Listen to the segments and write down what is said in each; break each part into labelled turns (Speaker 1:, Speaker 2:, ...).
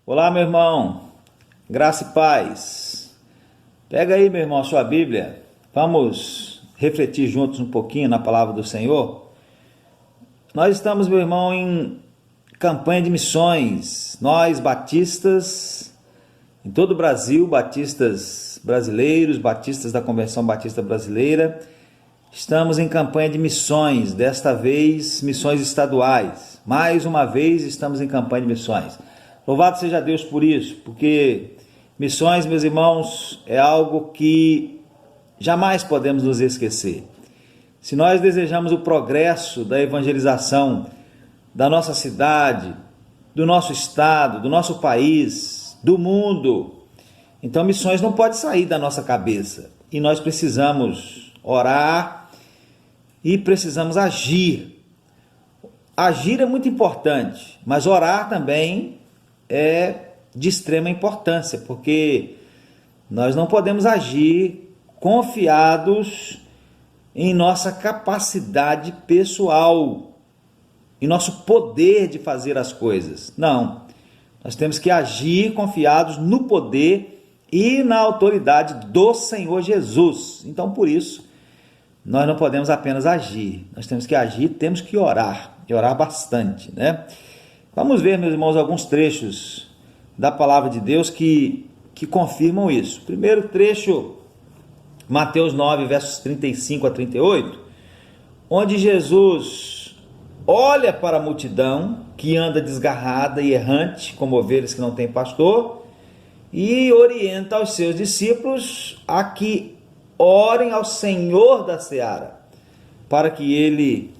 Speaker 1: Olá, meu irmão, graça e paz. Pega aí, meu irmão, a sua Bíblia. Vamos refletir juntos um pouquinho na palavra do Senhor. Nós estamos, meu irmão, em campanha de missões. Nós, batistas, em todo o Brasil, batistas brasileiros, batistas da Convenção Batista Brasileira, estamos em campanha de missões, desta vez missões estaduais. Mais uma vez estamos em campanha de missões. Louvado seja Deus por isso, porque missões, meus irmãos, é algo que jamais podemos nos esquecer. Se nós desejamos o progresso da evangelização da nossa cidade, do nosso estado, do nosso país, do mundo, então missões não pode sair da nossa cabeça. E nós precisamos orar e precisamos agir. Agir é muito importante, mas orar também é de extrema importância, porque nós não podemos agir confiados em nossa capacidade pessoal, em nosso poder de fazer as coisas. Não, nós temos que agir confiados no poder e na autoridade do Senhor Jesus. Então, por isso, nós não podemos apenas agir, nós temos que agir, temos que orar, e orar bastante, né? Vamos ver, meus irmãos, alguns trechos da palavra de Deus que confirmam isso. Primeiro trecho, Mateus 9, versos 35 a 38, onde Jesus olha para a multidão que anda desgarrada e errante, como ovelhas que não têm pastor, e orienta aos seus discípulos a que orem ao Senhor da seara, para que ele,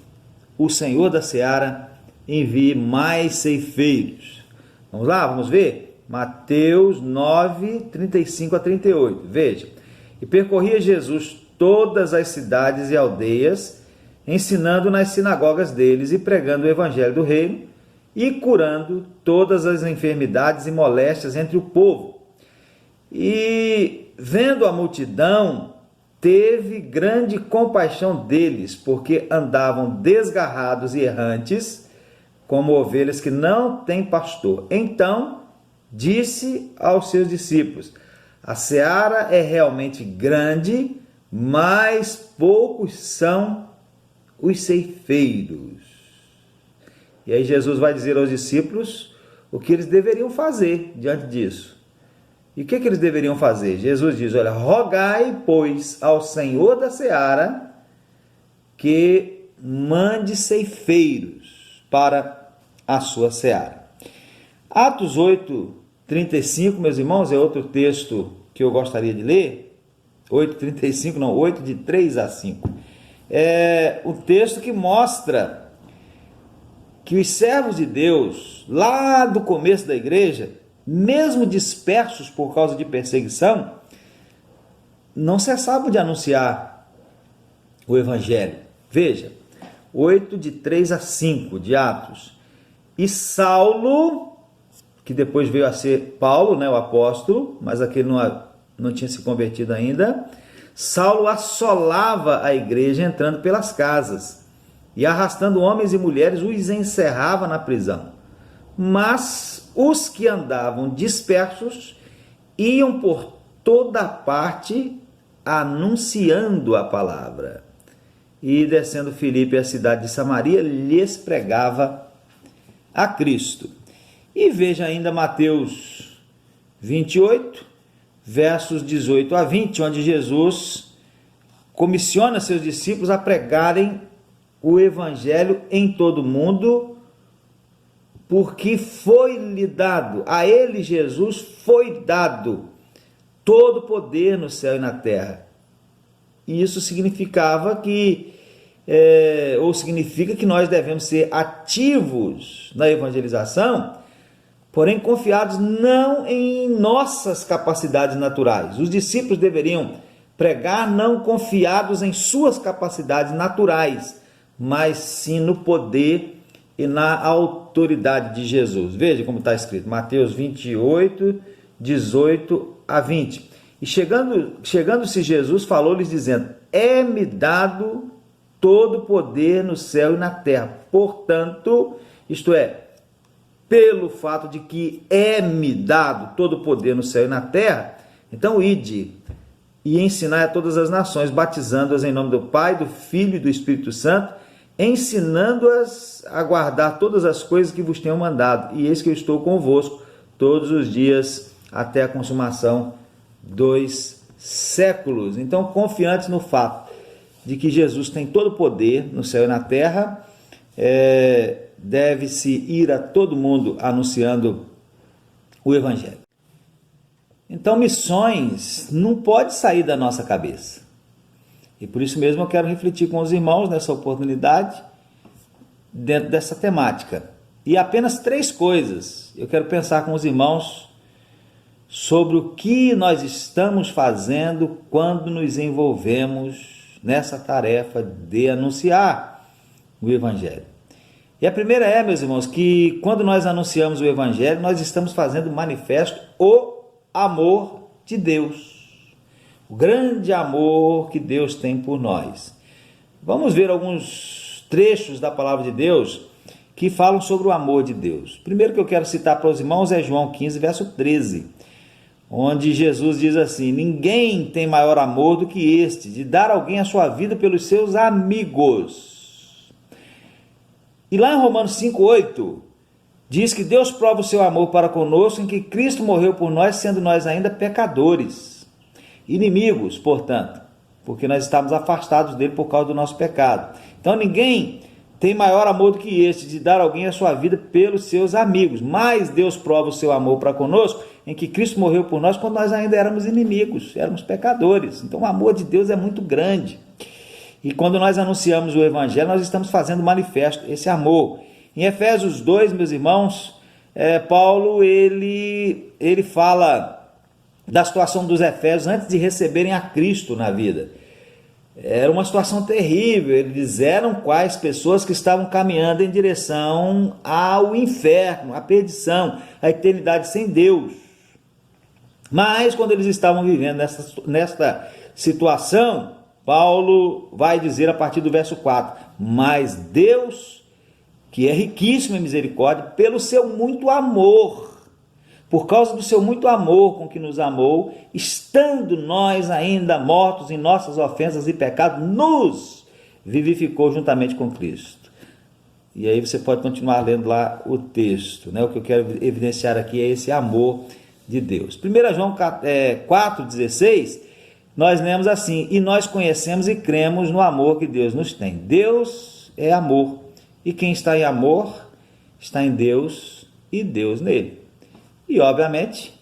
Speaker 1: o Senhor da seara, envie mais ceifeiros. Vamos lá, vamos ver? Mateus 9, 35 a 38. Veja. E percorria Jesus todas as cidades e aldeias, ensinando nas sinagogas deles e pregando o evangelho do reino e curando todas as enfermidades e moléstias entre o povo. E vendo a multidão, teve grande compaixão deles, porque andavam desgarrados e errantes, como ovelhas que não têm pastor. Então disse aos seus discípulos: a seara é realmente grande, mas poucos são os ceifeiros. E aí Jesus vai dizer aos discípulos o que eles deveriam fazer diante disso. E o que eles deveriam fazer? Jesus diz: olha, rogai, pois, ao Senhor da seara que mande ceifeiros para a sua seara. Atos 8, 35, meus irmãos, é outro texto que eu gostaria de ler. 8:35, não, 8 de 3 a 5. É o texto que mostra que os servos de Deus, lá do começo da igreja, mesmo dispersos por causa de perseguição, não cessavam de anunciar o evangelho. Veja, 8 de 3 a 5 de Atos. E Saulo, que depois veio a ser Paulo, né, o apóstolo, mas aquele não tinha se convertido ainda, Saulo assolava a igreja entrando pelas casas e arrastando homens e mulheres os encerrava na prisão. Mas os que andavam dispersos iam por toda parte anunciando a palavra. E descendo Filipe à cidade de Samaria, lhes pregava a Cristo. E veja ainda Mateus 28, versos 18 a 20, onde Jesus comissiona seus discípulos a pregarem o evangelho em todo o mundo, porque foi-lhe dado, a ele, Jesus, foi dado todo o poder no céu e na terra. E isso significava significa que nós devemos ser ativos na evangelização, porém confiados não em nossas capacidades naturais. Os discípulos deveriam pregar não confiados em suas capacidades naturais, mas sim no poder e na autoridade de Jesus. Veja como está escrito, Mateus 28, 18 a 20. E chegando-se Jesus, falou-lhes dizendo: é-me dado todo o poder no céu e na terra. Portanto, isto é, pelo fato de que é-me dado todo o poder no céu e na terra, então ide e ensinai a todas as nações, batizando-as em nome do Pai, do Filho e do Espírito Santo, ensinando-as a guardar todas as coisas que vos tenho mandado. E eis que eu estou convosco todos os dias até a consumação dos séculos. Então, confiantes no fato de que Jesus tem todo o poder no céu e na terra, deve-se ir a todo mundo anunciando o Evangelho. Então, missões não pode sair da nossa cabeça. E por isso mesmo eu quero refletir com os irmãos nessa oportunidade, dentro dessa temática. E apenas 3 coisas eu quero pensar com os irmãos sobre o que nós estamos fazendo quando nos envolvemos nessa tarefa de anunciar o Evangelho. E a primeira é, meus irmãos, que quando nós anunciamos o Evangelho, nós estamos fazendo manifesto o amor de Deus, o grande amor que Deus tem por nós. Vamos ver alguns trechos da palavra de Deus que falam sobre o amor de Deus. Primeiro que eu quero citar para os irmãos é João 15, verso 13, onde Jesus diz assim: ninguém tem maior amor do que este, de dar alguém a sua vida pelos seus amigos. E lá em Romanos 5:8, diz que Deus prova o seu amor para conosco em que Cristo morreu por nós, sendo nós ainda pecadores, inimigos, portanto, porque nós estávamos afastados dele por causa do nosso pecado. Então ninguém tem maior amor do que este, de dar alguém a sua vida pelos seus amigos. Mas Deus prova o seu amor para conosco em que Cristo morreu por nós quando nós ainda éramos inimigos, éramos pecadores. Então o amor de Deus é muito grande. E quando nós anunciamos o Evangelho, nós estamos fazendo manifesto esse amor. Em Efésios 2, meus irmãos, Paulo ele fala da situação dos Efésios antes de receberem a Cristo na vida. Era uma situação terrível. Eles eram quais pessoas que estavam caminhando em direção ao inferno, à perdição, à eternidade sem Deus. Mas quando eles estavam vivendo nesta situação, Paulo vai dizer a partir do verso 4: mas Deus, que é riquíssimo em misericórdia, pelo seu muito amor, por causa do seu muito amor com que nos amou, estando nós ainda mortos em nossas ofensas e pecados, nos vivificou juntamente com Cristo. E aí você pode continuar lendo lá o texto, né? O que eu quero evidenciar aqui é esse amor de Deus. 1 João 4,16, nós lemos assim: e nós conhecemos e cremos no amor que Deus nos tem. Deus é amor, e quem está em amor está em Deus e Deus nele. E obviamente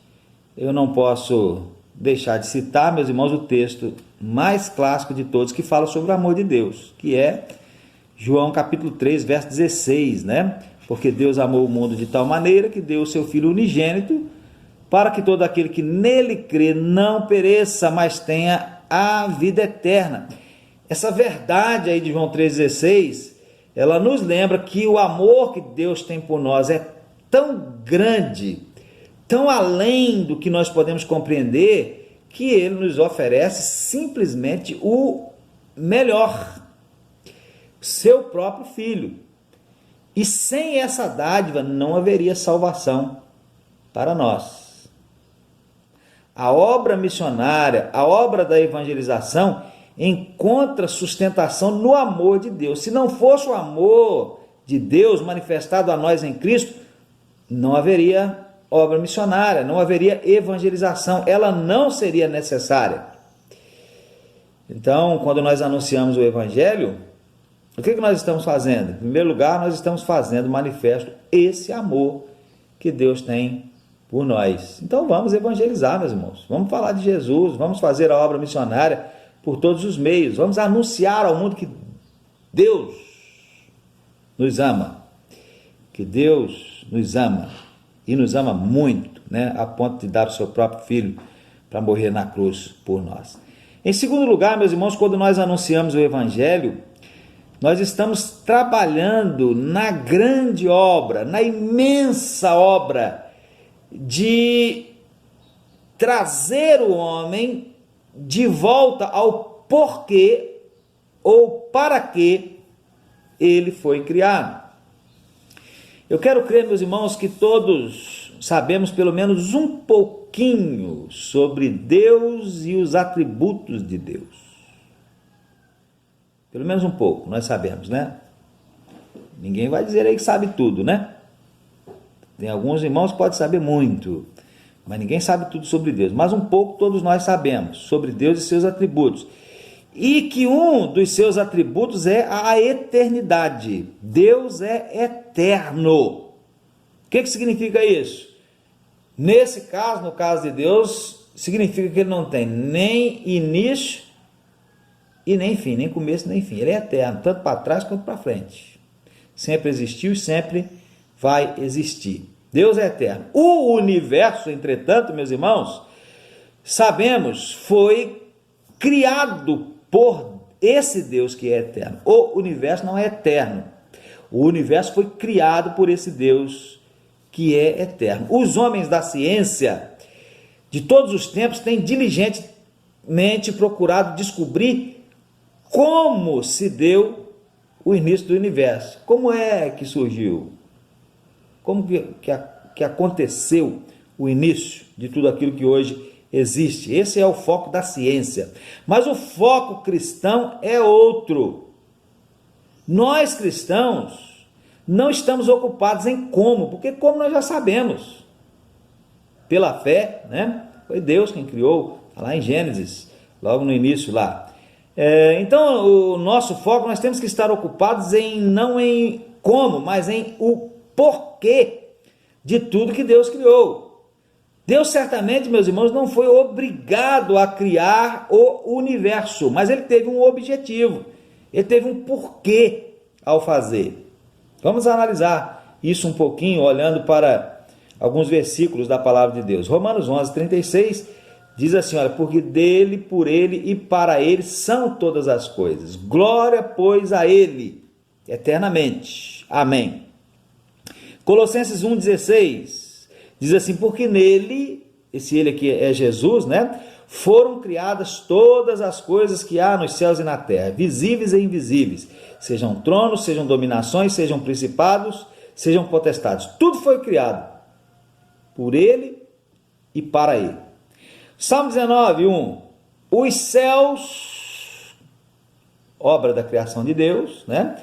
Speaker 1: eu não posso deixar de citar, meus irmãos, o texto mais clássico de todos que fala sobre o amor de Deus, que é João capítulo 3, verso 16, né? Porque Deus amou o mundo de tal maneira que deu o seu Filho unigênito, para que todo aquele que nele crê não pereça, mas tenha a vida eterna. Essa verdade aí de João 3,16, ela nos lembra que o amor que Deus tem por nós é tão grande, tão além do que nós podemos compreender, que ele nos oferece simplesmente o melhor, seu próprio Filho. E sem essa dádiva não haveria salvação para nós. A obra missionária, a obra da evangelização, encontra sustentação no amor de Deus. Se não fosse o amor de Deus manifestado a nós em Cristo, não haveria obra missionária, não haveria evangelização, ela não seria necessária. Então, quando nós anunciamos o Evangelho, o que nós estamos fazendo? Em primeiro lugar, nós estamos fazendo manifesto esse amor que Deus tem por nós. Então vamos evangelizar, meus irmãos, vamos falar de Jesus, vamos fazer a obra missionária por todos os meios, vamos anunciar ao mundo que Deus nos ama, que Deus nos ama, e nos ama muito, né, a ponto de dar o seu próprio Filho para morrer na cruz por nós. Em segundo lugar, meus irmãos, quando nós anunciamos o Evangelho, nós estamos trabalhando na grande obra, na imensa obra de trazer o homem de volta ao porquê ou para que ele foi criado. Eu quero crer, meus irmãos, que todos sabemos pelo menos um pouquinho sobre Deus e os atributos de Deus. Pelo menos um pouco, nós sabemos, né? Ninguém vai dizer aí que sabe tudo, né? Tem alguns irmãos que podem saber muito, mas ninguém sabe tudo sobre Deus. Mas um pouco todos nós sabemos sobre Deus e seus atributos. E que um dos seus atributos é a eternidade. Deus é eterno. O que significa isso? Nesse caso, no caso de Deus, significa que ele não tem nem início e nem fim, nem começo nem fim. Ele é eterno, tanto para trás quanto para frente. Sempre existiu e sempre vai existir. Deus é eterno. O universo, entretanto, meus irmãos, sabemos, foi criado por esse Deus que é eterno. O universo não é eterno. O universo foi criado por esse Deus que é eterno. Os homens da ciência de todos os tempos têm diligentemente procurado descobrir como se deu o início do universo. Como é que surgiu? Como que aconteceu o início de tudo aquilo que hoje existe? Esse é o foco da ciência. Mas o foco cristão é outro. Nós cristãos não estamos ocupados em como, porque como nós já sabemos. Pela fé, né? Foi Deus quem criou, lá em Gênesis, logo no início lá. Então, o nosso foco, nós temos que estar ocupados não em como, mas em o porquê de tudo que Deus criou. Deus certamente, meus irmãos, não foi obrigado a criar o universo, mas ele teve um objetivo, ele teve um porquê ao fazer. Vamos analisar isso um pouquinho, olhando para alguns versículos da palavra de Deus. Romanos 11:36 diz assim, olha, porque dele, por ele e para ele são todas as coisas. Glória, pois, a ele, eternamente. Amém. Colossenses 1:16 diz assim, porque nele, esse ele aqui é Jesus, né? Foram criadas todas as coisas que há nos céus e na terra, visíveis e invisíveis, sejam tronos, sejam dominações, sejam principados, sejam potestades. Tudo foi criado por ele e para ele. Salmo 19:1, os céus, obra da criação de Deus, né?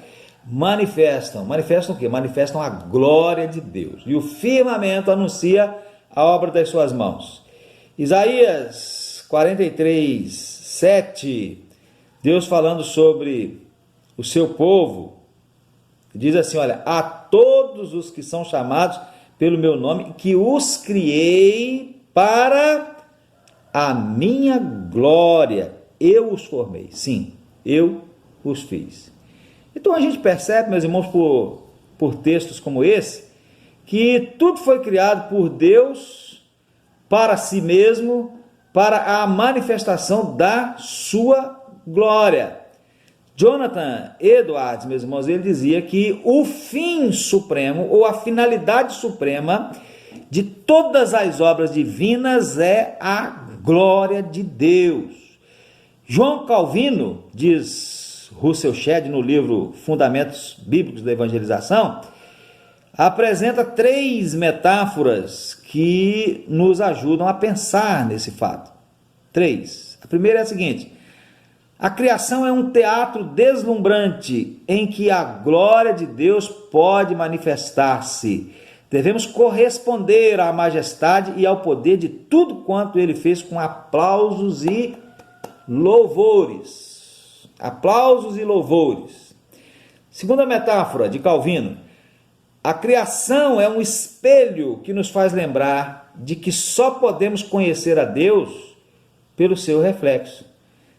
Speaker 1: Manifestam o quê? Manifestam a glória de Deus. E o firmamento anuncia a obra das suas mãos. Isaías 43:7, Deus falando sobre o seu povo, diz assim, olha, a todos os que são chamados pelo meu nome, que os criei para a minha glória, eu os formei. Sim, eu os fiz. Então a gente percebe, meus irmãos, por textos como esse, que tudo foi criado por Deus para si mesmo, para a manifestação da sua glória. Jonathan Edwards, meus irmãos, ele dizia que o fim supremo, ou a finalidade suprema de todas as obras divinas é a glória de Deus. João Calvino, diz Russell Shedd no livro Fundamentos Bíblicos da Evangelização, apresenta 3 metáforas que nos ajudam a pensar nesse fato. 3. A primeira é a seguinte: a criação é um teatro deslumbrante em que a glória de Deus pode manifestar-se. Devemos corresponder à majestade e ao poder de tudo quanto ele fez com aplausos e louvores. Aplausos e louvores. Segunda metáfora de Calvino: a criação é um espelho que nos faz lembrar de que só podemos conhecer a Deus pelo seu reflexo.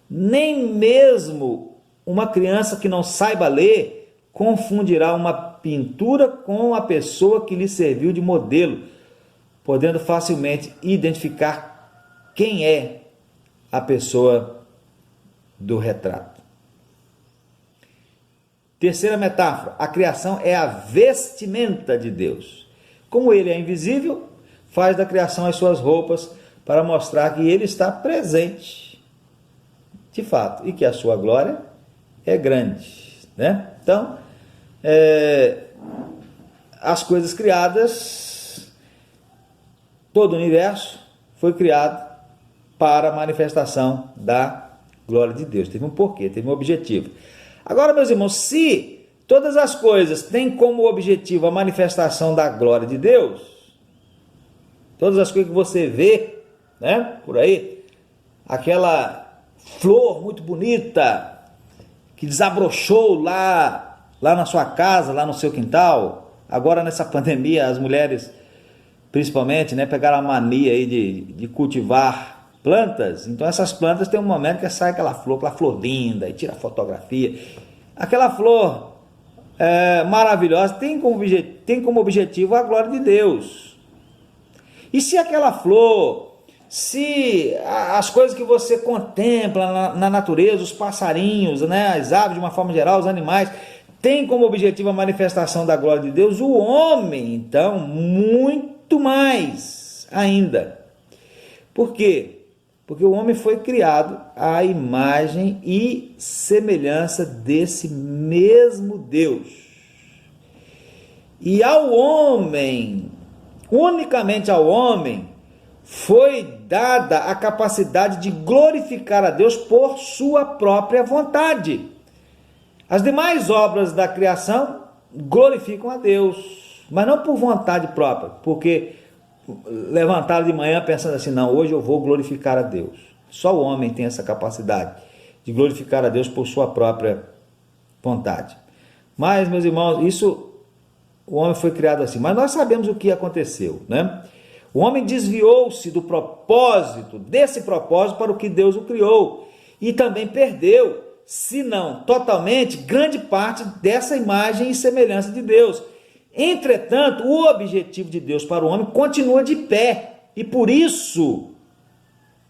Speaker 1: Nem mesmo uma criança que não saiba ler confundirá uma pintura com a pessoa que lhe serviu de modelo, podendo facilmente identificar quem é a pessoa do retrato. Terceira metáfora: a criação é a vestimenta de Deus. Como ele é invisível, faz da criação as suas roupas para mostrar que ele está presente, de fato, e que a sua glória é grande, né? Então, as coisas criadas, todo o universo foi criado para a manifestação da glória de Deus. Teve um porquê, teve um objetivo. Agora, meus irmãos, se todas as coisas têm como objetivo a manifestação da glória de Deus, todas as coisas que você vê, né, por aí, aquela flor muito bonita que desabrochou lá na sua casa, lá no seu quintal. Agora nessa pandemia, as mulheres, principalmente, né, pegaram a mania aí de cultivar plantas. Então essas plantas tem um momento que sai aquela flor linda, e tira fotografia. Aquela flor maravilhosa tem como objetivo a glória de Deus. E se aquela flor, se as coisas que você contempla na natureza, os passarinhos, né, as aves de uma forma geral, os animais, tem como objetivo a manifestação da glória de Deus, o homem, então, muito mais ainda. Por quê? Porque o homem foi criado à imagem e semelhança desse mesmo Deus. E ao homem, unicamente ao homem, foi dada a capacidade de glorificar a Deus por sua própria vontade. As demais obras da criação glorificam a Deus, mas não por vontade própria, porque levantaram de manhã pensando assim, não, hoje eu vou glorificar a Deus. Só o homem tem essa capacidade de glorificar a Deus por sua própria vontade. Mas, meus irmãos, o homem foi criado assim, mas nós sabemos o que aconteceu, né? O homem desviou-se do propósito, desse propósito para o que Deus o criou, e também perdeu, se não totalmente, grande parte dessa imagem e semelhança de Deus. Entretanto, o objetivo de Deus para o homem continua de pé, e por isso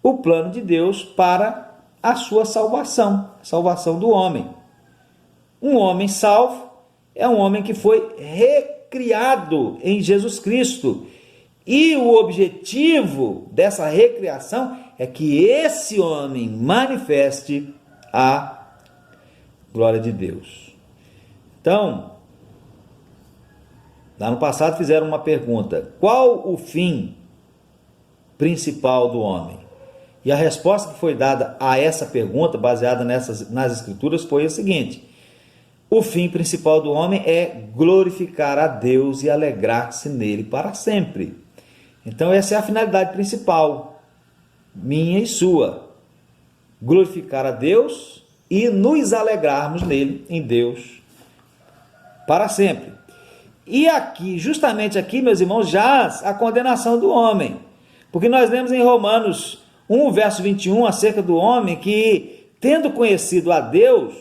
Speaker 1: o plano de Deus para a sua salvação, a salvação do homem. Um homem salvo é um homem que foi recriado em Jesus Cristo, e o objetivo dessa recriação é que esse homem manifeste a glória de Deus. Então, lá no passado fizeram uma pergunta: qual o fim principal do homem? E a resposta que foi dada a essa pergunta, baseada nas Escrituras, foi a seguinte: o fim principal do homem é glorificar a Deus e alegrar-se nele para sempre. Então essa é a finalidade principal, minha e sua: glorificar a Deus e nos alegrarmos nele, em Deus, para sempre. E aqui, justamente aqui, meus irmãos, jaz a condenação do homem, porque nós lemos em Romanos 1, verso 21, acerca do homem que, tendo conhecido a Deus,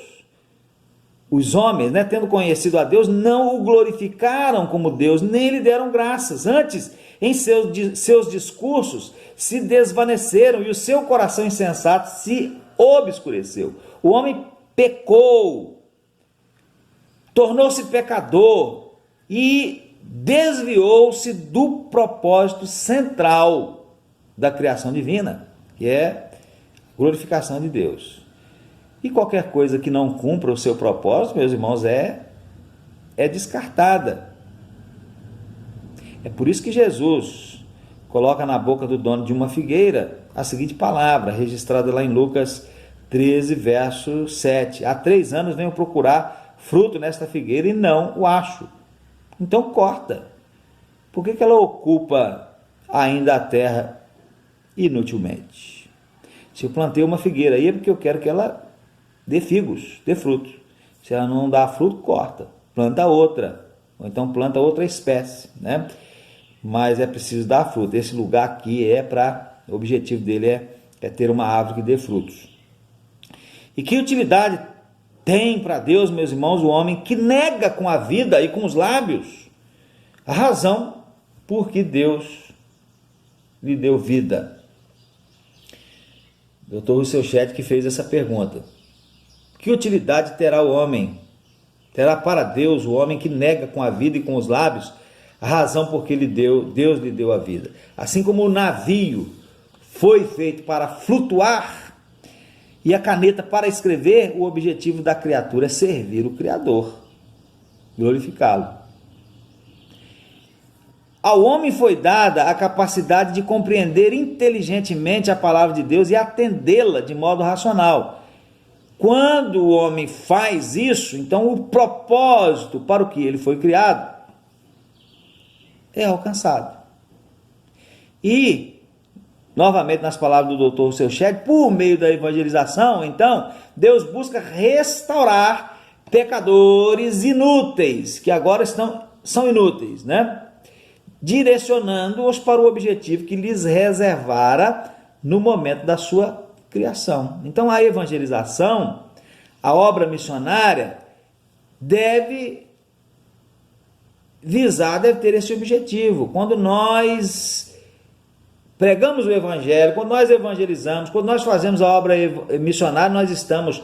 Speaker 1: os homens, né, tendo conhecido a Deus, não o glorificaram como Deus, nem lhe deram graças. Antes, em seus discursos, se desvaneceram e o seu coração insensato se obscureceu. O homem pecou, tornou-se pecador e desviou-se do propósito central da criação divina, que é a glorificação de Deus. E qualquer coisa que não cumpra o seu propósito, meus irmãos, é descartada. É por isso que Jesus coloca na boca do dono de uma figueira a seguinte palavra, registrada lá em Lucas 13, verso 7. Há 3 anos venho procurar fruto nesta figueira e não o acho. Então corta. Por que ela ocupa ainda a terra inutilmente? Se eu plantei uma figueira aí é porque eu quero que ela dê figos, dê frutos. Se ela não dá fruto, corta. Planta outra. Ou então planta outra espécie, né? Mas é preciso dar fruto. Esse lugar aqui o objetivo dele é ter uma árvore que dê frutos. E que utilidade tem para Deus, meus irmãos, o homem que nega com a vida e com os lábios a razão por que Deus lhe deu vida? Dr. Rousseau Chet que fez essa pergunta. Que utilidade terá o homem? Terá para Deus o homem que nega com a vida e com os lábios a razão por que Deus lhe deu a vida? Assim como o navio foi feito para flutuar e a caneta para escrever, o objetivo da criatura é servir o Criador, glorificá-lo. Ao homem foi dada a capacidade de compreender inteligentemente a palavra de Deus e atendê-la de modo racional. Quando o homem faz isso, então o propósito para o que ele foi criado é alcançado. E, novamente nas palavras do Dr. Seuched, por meio da evangelização, então, Deus busca restaurar pecadores inúteis, que agora são inúteis, né? Direcionando-os para o objetivo que lhes reservara no momento da sua criação. Então, a evangelização, a obra missionária, deve ter esse objetivo. Quando nós pregamos o evangelho, quando nós evangelizamos, quando nós fazemos a obra missionária, nós estamos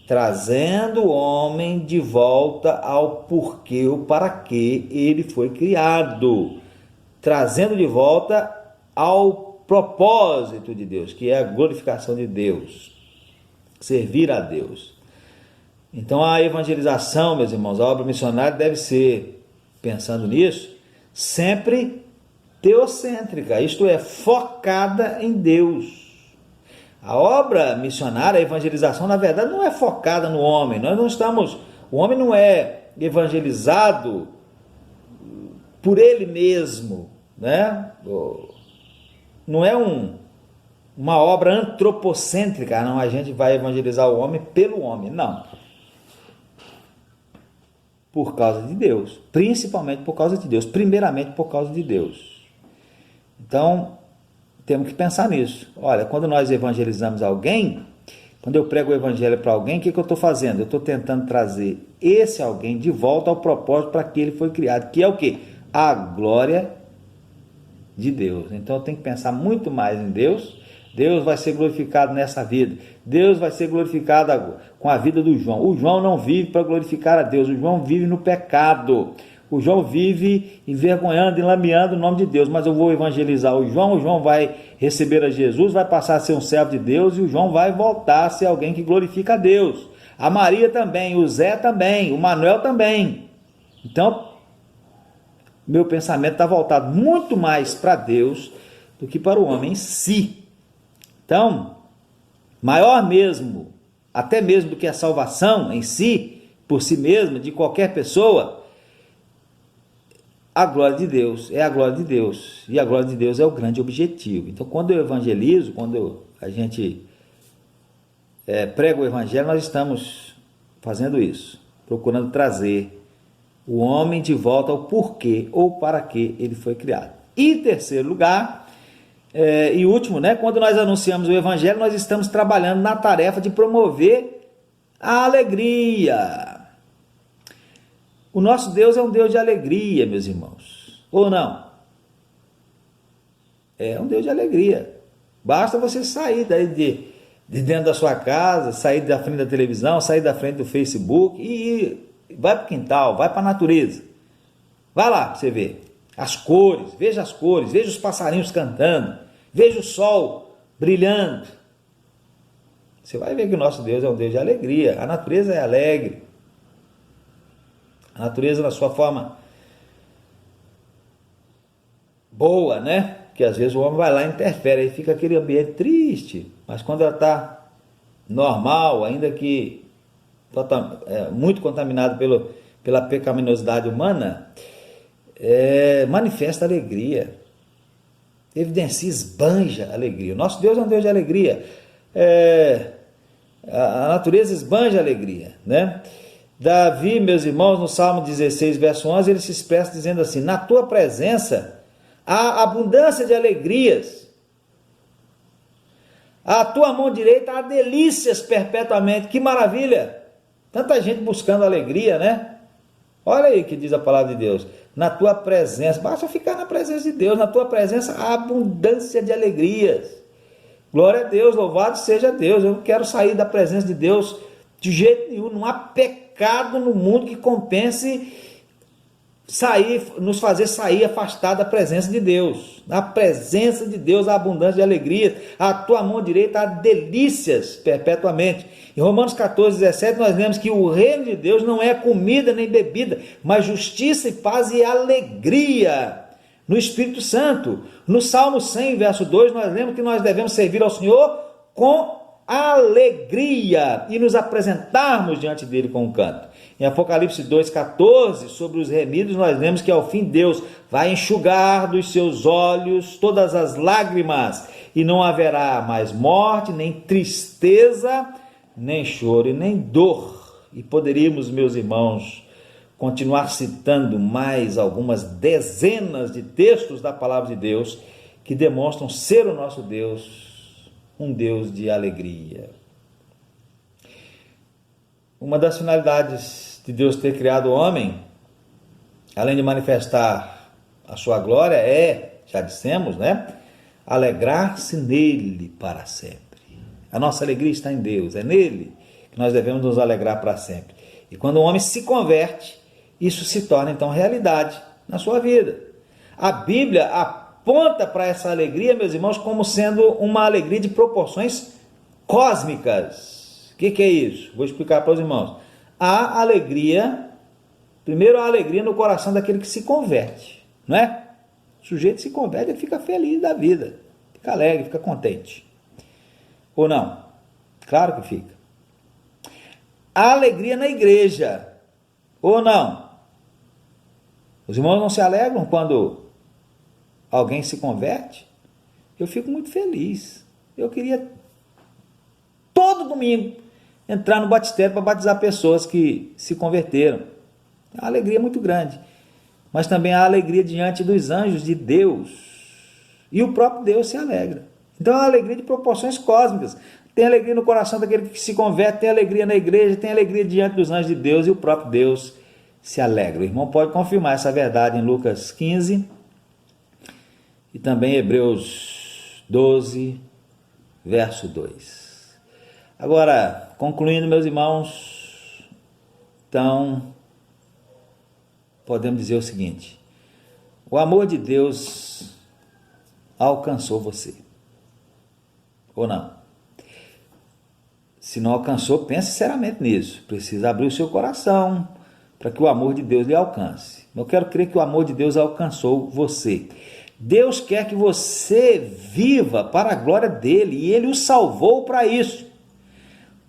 Speaker 1: trazendo o homem de volta ao porquê, o para que ele foi criado, trazendo de volta ao propósito de Deus, que é a glorificação de Deus, servir a Deus. Então a evangelização, meus irmãos, a obra missionária deve ser, pensando nisso, sempre teocêntrica, isto é, focada em Deus. A obra missionária, a evangelização, na verdade, não é focada no homem. O homem não é evangelizado por ele mesmo, né? Não é uma obra antropocêntrica, não, a gente vai evangelizar o homem pelo homem, não. Por causa de Deus, principalmente por causa de Deus, primeiramente por causa de Deus. Então, temos que pensar nisso. Olha, quando nós evangelizamos alguém, quando eu prego o evangelho para alguém, o que eu estou fazendo? Eu estou tentando trazer esse alguém de volta ao propósito para que ele foi criado, que é o quê? A glória de Deus. Então eu tenho que pensar muito mais em Deus. Deus vai ser glorificado nessa vida. Deus vai ser glorificado com a vida do João. O João não vive para glorificar a Deus. O João vive no pecado. O João vive envergonhando, enlameando o nome de Deus. Mas eu vou evangelizar o João vai receber a Jesus, vai passar a ser um servo de Deus, e o João vai voltar a ser alguém que glorifica a Deus. A Maria também, o Zé também, o Manuel também. Então, meu pensamento está voltado muito mais para Deus do que para o homem em si. Então, maior mesmo, até mesmo do que a salvação em si, por si mesma, de qualquer pessoa, a glória de Deus é a glória de Deus, e a glória de Deus é o grande objetivo. Então, quando eu evangelizo, quando a gente prega o evangelho, nós estamos fazendo isso, procurando trazer o homem de volta ao porquê ou para que ele foi criado. E em terceiro lugar, e último, né, quando nós anunciamos o evangelho, nós estamos trabalhando na tarefa de promover a alegria. O nosso Deus é um Deus de alegria, meus irmãos, ou não? É um Deus de alegria. Basta você sair daí de dentro da sua casa, sair da frente da televisão, sair da frente do Facebook e vai para o quintal, vai para a natureza. Vai lá para você ver as cores, veja os passarinhos cantando, veja o sol brilhando. Você vai ver que o nosso Deus é um Deus de alegria. A natureza é alegre. A natureza na sua forma boa, né? Que às vezes o homem vai lá e interfere, aí fica aquele ambiente triste. Mas quando ela está normal, ainda que muito contaminado pela pecaminosidade humana, manifesta alegria, evidencia, esbanja alegria. O nosso Deus é um Deus de alegria. A natureza esbanja alegria, né? Davi, meus irmãos, no Salmo 16, verso 11, ele se expressa dizendo assim: na tua presença há abundância de alegrias, a tua mão direita há delícias perpetuamente. Que maravilha! Tanta gente buscando alegria, né? Olha aí que diz a palavra de Deus: na tua presença, basta ficar na presença de Deus, na tua presença há abundância de alegrias. Glória a Deus, louvado seja Deus. Eu não quero sair da presença de Deus de jeito nenhum. Não há pecado no mundo que compense nos fazer sair afastado da presença de Deus. Na presença de Deus há abundância de alegria, a tua mão direita há delícias perpetuamente. Em Romanos 14, 17 nós lemos que o reino de Deus não é comida nem bebida, mas justiça e paz e alegria no Espírito Santo. No Salmo 100, verso 2, nós lemos que nós devemos servir ao Senhor com alegria e nos apresentarmos diante dele com um canto. Em Apocalipse 2,14, sobre os remidos, nós lemos que ao fim Deus vai enxugar dos seus olhos todas as lágrimas, e não haverá mais morte, nem tristeza, nem choro e nem dor. E poderíamos, meus irmãos, continuar citando mais algumas dezenas de textos da palavra de Deus que demonstram ser o nosso Deus um Deus de alegria. Uma das finalidades de Deus ter criado o homem, além de manifestar a sua glória, já dissemos, alegrar-se nele para sempre. A nossa alegria está em Deus, é nele que nós devemos nos alegrar para sempre. E quando o homem se converte, isso se torna então realidade na sua vida. A Bíblia aponta para essa alegria, meus irmãos, como sendo uma alegria de proporções cósmicas. O que é isso? Vou explicar para os irmãos. A alegria, primeiro a alegria no coração daquele que se converte, não é? O sujeito se converte, ele fica feliz da vida, fica alegre, fica contente. Ou não? Claro que fica. A alegria na igreja, ou não? Os irmãos não se alegram quando alguém se converte? Eu fico muito feliz. Eu queria todo domingo entrar no batistério para batizar pessoas que se converteram. É uma alegria muito grande. Mas também a alegria diante dos anjos de Deus. E o próprio Deus se alegra. Então é uma alegria de proporções cósmicas. Tem alegria no coração daquele que se converte, tem alegria na igreja, tem alegria diante dos anjos de Deus, e o próprio Deus se alegra. O irmão pode confirmar essa verdade em Lucas 15 e também Hebreus 12, verso 2. Agora, concluindo, meus irmãos, então, podemos dizer o seguinte: o amor de Deus alcançou você, ou não? Se não alcançou, pense seriamente nisso. Precisa abrir o seu coração para que o amor de Deus lhe alcance. Eu quero crer que o amor de Deus alcançou você. Deus quer que você viva para a glória dele, e ele o salvou para isso.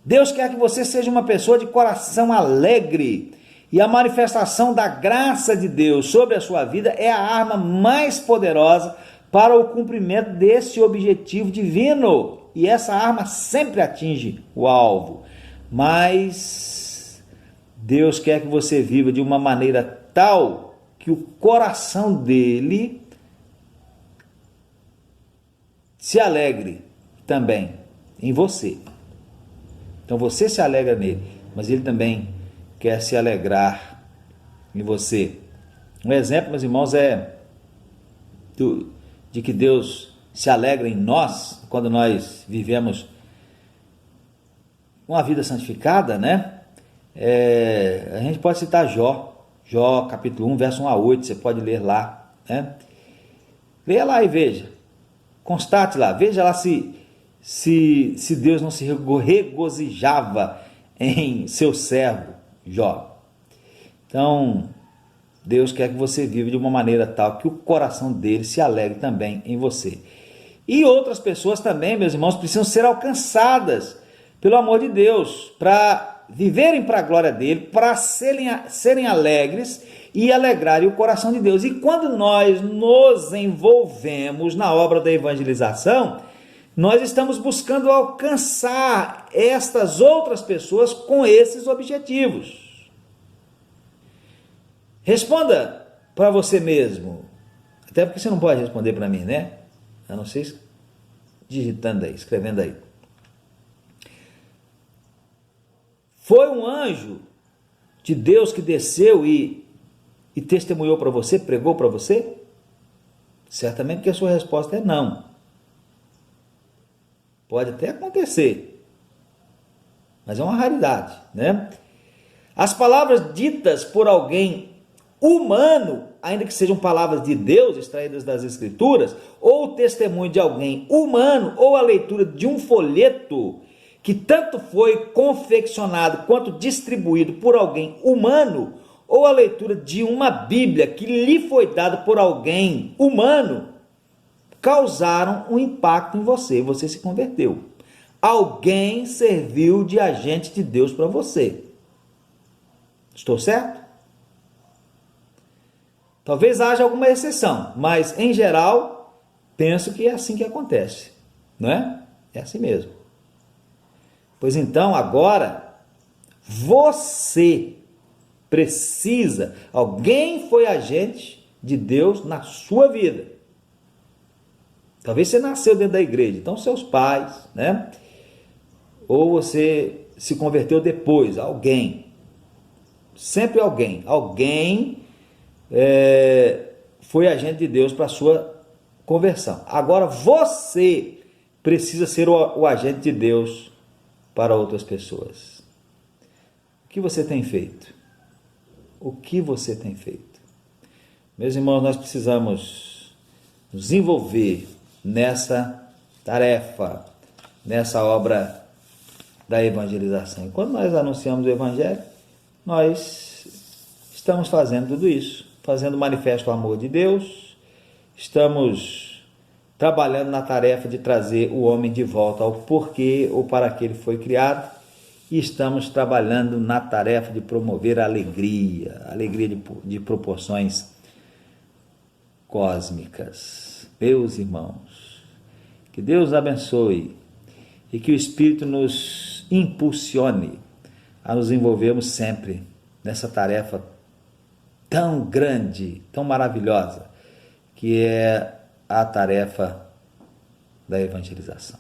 Speaker 1: Deus quer que você seja uma pessoa de coração alegre, e a manifestação da graça de Deus sobre a sua vida é a arma mais poderosa para o cumprimento desse objetivo divino. E essa arma sempre atinge o alvo. Mas Deus quer que você viva de uma maneira tal que o coração dele se alegre também em você. Então você se alegra nele, mas ele também quer se alegrar em você. Um exemplo, meus irmãos, de que Deus se alegra em nós quando nós vivemos uma vida santificada, a gente pode citar Jó capítulo 1, verso 1 a 8, você pode ler lá, Leia lá e veja, constate lá, veja lá se Deus não se regozijava em seu servo Jó. Então, Deus quer que você viva de uma maneira tal que o coração dele se alegre também em você. E outras pessoas também, meus irmãos, precisam ser alcançadas pelo amor de Deus, para viverem para a glória dele, para serem alegres e alegrarem o coração de Deus. E quando nós nos envolvemos na obra da evangelização, nós estamos buscando alcançar estas outras pessoas com esses objetivos. Responda para você mesmo, até porque você não pode responder para mim, a não ser digitando aí, escrevendo aí. Foi um anjo de Deus que desceu e testemunhou para você, pregou para você? Certamente que a sua resposta é não. Pode até acontecer, mas é uma raridade, As palavras ditas por alguém humano, ainda que sejam palavras de Deus extraídas das Escrituras, ou o testemunho de alguém humano, ou a leitura de um folheto que tanto foi confeccionado quanto distribuído por alguém humano, ou a leitura de uma Bíblia que lhe foi dada por alguém humano causaram um impacto em você, você se converteu. Alguém serviu de agente de Deus para você. Estou certo? Talvez haja alguma exceção, mas em geral, penso que é assim que acontece, não é? É assim mesmo. Pois então, agora, você precisa, alguém foi agente de Deus na sua vida. Talvez você nasceu dentro da igreja, então seus pais, né? Ou você se converteu depois, alguém. Sempre alguém. Alguém foi agente de Deus para a sua conversão. Agora você precisa ser o agente de Deus para outras pessoas. O que você tem feito? O que você tem feito? Meus irmãos, nós precisamos nos envolver nessa tarefa, nessa obra da evangelização. E quando nós anunciamos o evangelho, nós estamos fazendo tudo isso, fazendo manifesto o amor de Deus, estamos trabalhando na tarefa de trazer o homem de volta ao porquê ou para que ele foi criado, e estamos trabalhando na tarefa de promover a alegria de proporções cósmicas. Meus irmãos, que Deus abençoe e que o Espírito nos impulsione a nos envolvermos sempre nessa tarefa tão grande, tão maravilhosa, que é a tarefa da evangelização.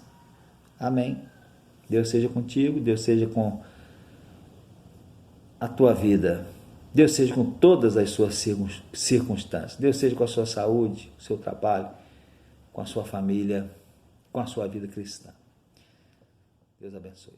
Speaker 1: Amém. Deus seja contigo, Deus seja com a tua vida, Deus seja com todas as suas circunstâncias, Deus seja com a sua saúde, o seu trabalho, com a sua família, com a sua vida cristã. Deus abençoe.